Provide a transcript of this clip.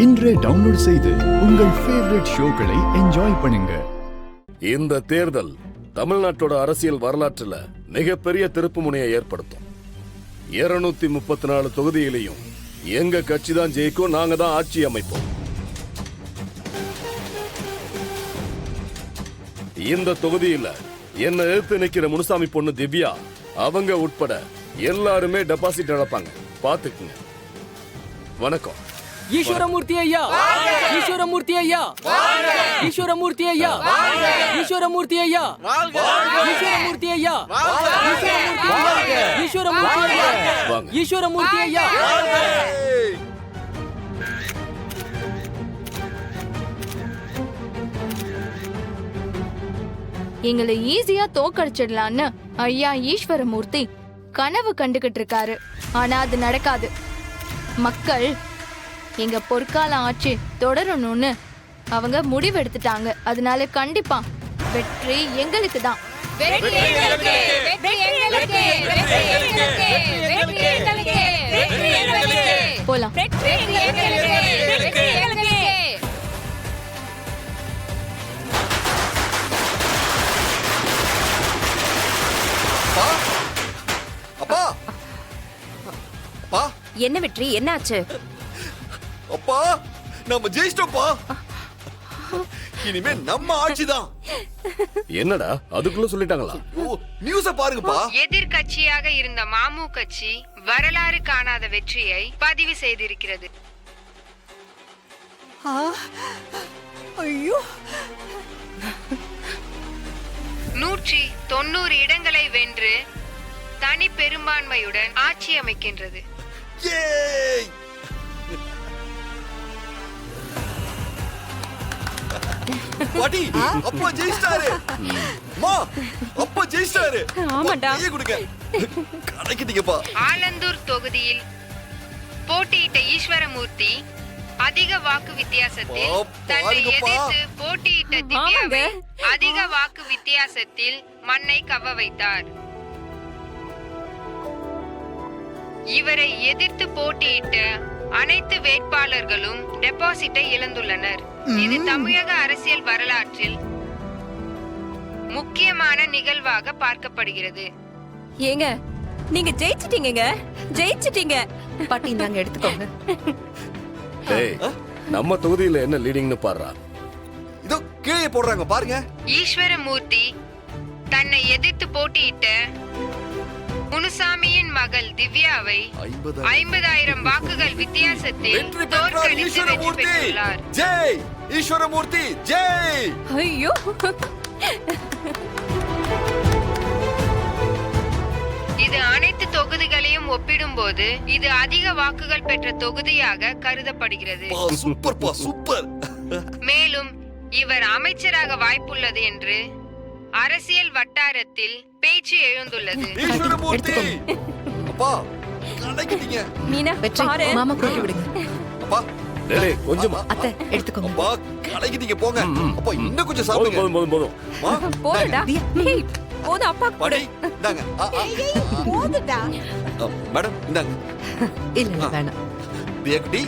இன்றே டவுன்லோட் செய்து உங்கள் ஃபேவரட் ஷோக்களை என்ஜாய் பண்ணுங்க. இந்த தேர்தல் தமிழ்நாட்டோட அரசியல் வரலாற்றுல மிகப்பெரிய திருப்பு முனையை ஏற்படுத்தும். 234 தொகுதியிலையும் எங்க கட்சி தான் ஜெயிக்கும், நாங்க தான் ஆட்சி அமைப்போம். இந்த தொகுதியில என்ன எதிர்த்து நிக்கிற முனுசாமி பொண்ணு திவ்யா அவங்க உட்பட எல்லாருமே டெபாசிட் இழப்பாங்க, பாத்துக்குங்க. வணக்கம். ஈஸ்வரமூர்த்தி ஐயா, ஈஸ்வரமூர்த்தி ஐயா, ஈஸ்வரமூர்த்தி ஐயா, ஈஸ்வரமூர்த்தி ஐயா, ஈஸ்வரமூர்த்தி ஐயா, ஈஸ்வரமூர்த்தி ஐயா, ஈஸ்வரமூர்த்தி ஐயா. எங்களை ஈஸியா தோக்கடிச்சிடலான்னு ஐயா ஈஸ்வரமூர்த்தி கனவு கண்டுகிட்டு இருக்காரு. ஆனா அது நடக்காது. மக்கள் எங்க பொற்கால ஆட்சி தொடரணும்னு அவங்க முடிவெடுத்துட்டாங்க. அதனால கண்டிப்பா வெற்றி எங்களுக்கு தான். போலாம். என்ன வெற்றி, என்னாச்சு? அப்பா, நம்ம ஜெயிச்சிட்டோம்ப்பா. இனிமே நம்ம ஆட்சிதான். என்னடா அதுக்குள்ள சொல்லிட்டாங்களா? நியூஸ பாருங்கப்பா. எதிர்கட்சியாக இருந்த மாமு கட்சி வரலாறு காணாத வெற்றியை பதிவு செய்திருக்கிறது. ஐயோ, 190 இடங்களை வென்று தனி பெரும்பான்மையுடன் ஆட்சி அமைக்கின்றது. பாட்டி, அப்பா ஜெயிச்சிட்டாரு. மா, அப்பா ஜெயிச்சிட்டாரு. ஆமாடா. கையை கொடுங்க. கடைக்கிட்டீங்கப்பா. ஆலந்தூர் தொகுதியில் போட்டியிட்ட ஈஸ்வரமூர்த்தி அதிக வாக்கு வித்தியாசத்தில் தன்னை எதிர்த்து போட்டியிட்ட திவ்யாவை அதிக வாக்கு வித்தியாசத்தில் மண்ணை கவ வைத்தார். இவரை எதிர்த்து போட்டியிட்ட அனைத்து வேட்பாளர்களும் டெபாசிட்டை இழந்துள்ளனர். இது தமிழக அரசியல் வரலாற்றில் முக்கியமான நிகழ்வாக பார்க்கப்படுகிறது. ஏங்க, நீங்க ஜெயிச்சிட்டீங்க, ஜெயிச்சிட்டீங்க. பாட்டி, நாங்க எடுத்துக்கோங்க. டேய், நம்ம தொகுதியில என்ன லீடிங்னு பாருடா. இதோ கீழே போடுறாங்க பாருங்க. ஈஸ்வரமூர்த்தி தன்னை எதிர்த்து போட்டியிட்ட முனுசாமியின் மகள் திவ்யாவை 50,000 வாக்குகள் வித்தியாசத்தில் தோற்கடித்து வெற்றி பெற்றுள்ளார். ஜெய் ஈஸ்வரமூர்த்தி, ஜெய். ஐயோ, இது அனைத்து தொகுதிகளையும் ஒப்பிடும்போது இது அதிக வாக்குகள் பெற்ற தொகுதியாக கருதப்படுகிறது. சூப்பர்ப்பா, சூப்பர். மேலும் இவர் அமைச்சராக வாய்ப்புள்ளது என்று அரசியல் வட்டாரத்தில் பேச்சு எழுந்துள்ளது. ஈஸ்வரமூர்த்தி, அப்பா கடைக்கிட்டீங்க. மீனா, பாரு. மாமா கூட்டி விடுங்க. அப்பா, டேய் கொஞ்சமா. அத்தை, எடுத்துக்கோங்க. அப்பா கடைக்கிட்டீங்க, போங்க. அப்பா இன்னும் கொஞ்சம் சாப்பிடுங்க. போதும். மா, போடுடா. ஏய், போடு, அப்பா பாட்டி, கொடு. இந்தாங்க. போடுடா. மேடம், இந்தாங்க. இல்ல, வேணாம். தியா குட்டி.